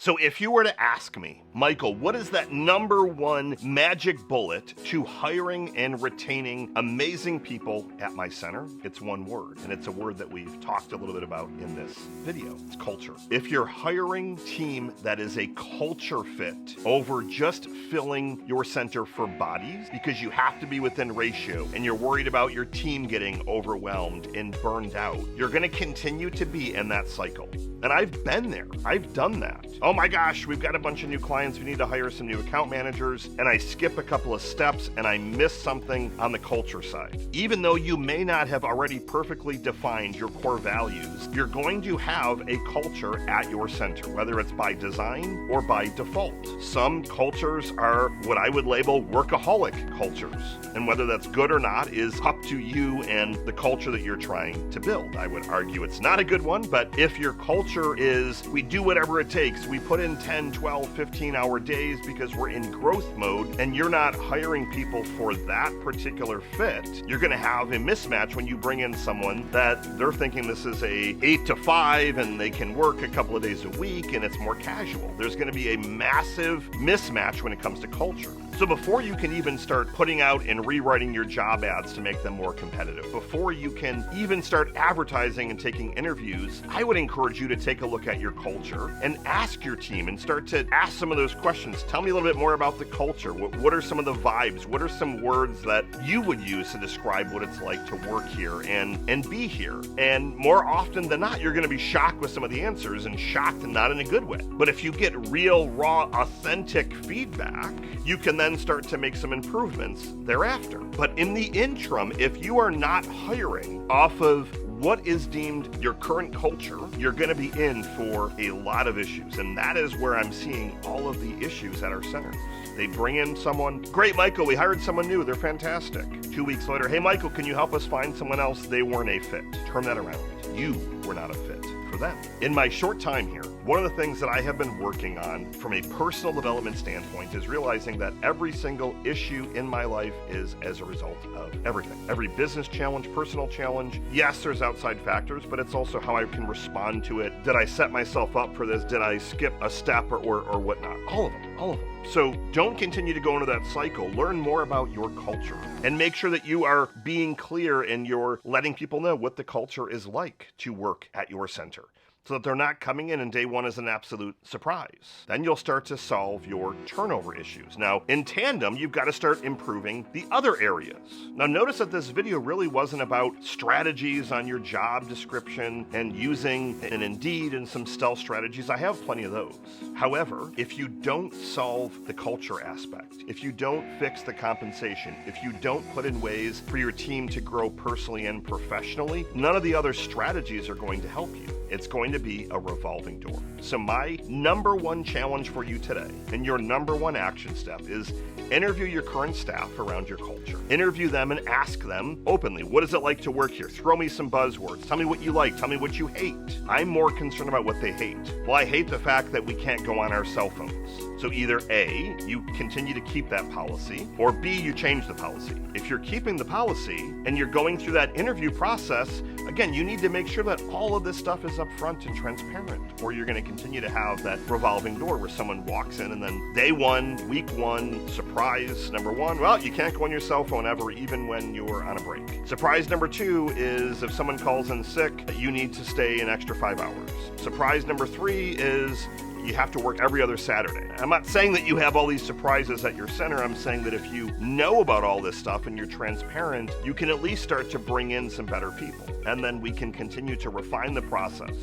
So if you were to ask me, Michael, what is that number one magic bullet to hiring and retaining amazing people at my center? It's one word, and it's a word that we've talked a little bit about in this video. It's culture. If you're hiring a team that is a culture fit over just filling your center for bodies because you have to be within ratio and you're worried about your team getting overwhelmed and burned out, you're going to continue to be in that cycle. And I've been there. I've done that. Oh my gosh, we've got a bunch of new clients. We need to hire some new account managers. And I skip a couple of steps and I miss something on the culture side. Even though you may not have already perfectly defined your core values, you're going to have a culture at your center, whether it's by design or by default. Some cultures are what I would label workaholic cultures. And whether that's good or not is up to you and the culture that you're trying to build. I would argue it's not a good one, but if your culture is we do whatever it takes, we put in 10, 12, 15-hour days because we're in growth mode, and you're not hiring people for that particular fit, you're going to have a mismatch when you bring in someone that they're thinking this is a 8 to 5 and they can work a couple of days a week and it's more casual. There's going to be a massive mismatch when it comes to culture. So before you can even start putting out and rewriting your job ads to make them more competitive, before you can even start advertising and taking interviews, I would encourage you to take a look at your culture and ask your team and start to ask some of those questions. Tell me a little bit more about the culture. What are some of the vibes? What are some words that you would use to describe what it's like to work here and be here? And more often than not, you're going to be shocked with some of the answers, and shocked and not in a good way. But if you get real, raw, authentic feedback, you can then start to make some improvements thereafter. But in the interim, if you are not hiring off of what is deemed your current culture, you're going to be in for a lot of issues. And that is where I'm seeing all of the issues at our centers. They bring in someone, great, Michael, we hired someone new, they're fantastic. 2 weeks later, hey, Michael, can you help us find someone else? They weren't a fit. Turn that around. You were not a fit for them. In my short time here, one of the things that I have been working on from a personal development standpoint is realizing that every single issue in my life is as a result of everything. Every business challenge, personal challenge. Yes, there's outside factors, but it's also how I can respond to it. Did I set myself up for this? Did I skip a step or whatnot? All of them. So don't continue to go into that cycle. Learn more about your culture and make sure that you are being clear and you're letting people know what the culture is like to work at your center, so that they're not coming in and day one is an absolute surprise. Then you'll start to solve your turnover issues. Now, in tandem, you've got to start improving the other areas. Now, notice that this video really wasn't about strategies on your job description and using an Indeed and some stealth strategies. I have plenty of those. However, if you don't solve the culture aspect, if you don't fix the compensation, if you don't put in ways for your team to grow personally and professionally, none of the other strategies are going to help you. It's going to be a revolving door. So my number one challenge for you today, and your number one action step, is interview your current staff around your culture. Interview them and ask them openly, what is it like to work here? Throw me some buzzwords. Tell me what you like. Tell me what you hate. I'm more concerned about what they hate. Well, I hate the fact that we can't go on our cell phones. So either A, you continue to keep that policy, or B, you change the policy. If you're keeping the policy and you're going through that interview process, again, you need to make sure that all of this stuff is upfront and transparent, or you're going to continue to have that revolving door where someone walks in and then day one, week one, surprise number one, well, you can't go on your cell phone ever, even when you're on a break. Surprise number two is if someone calls in sick, you need to stay an extra 5 hours. Surprise number three is you have to work every other Saturday. I'm not saying that you have all these surprises at your center. I'm saying that if you know about all this stuff and you're transparent, you can at least start to bring in some better people. And then we can continue to refine the process.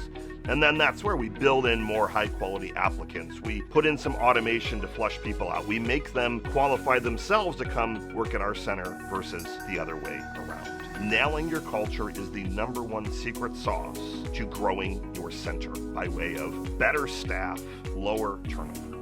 And then that's where we build in more high quality applicants. We put in some automation to flush people out. We make them qualify themselves to come work at our center versus the other way around. Nailing your culture is the number one secret sauce to growing your center by way of better staff, lower turnover.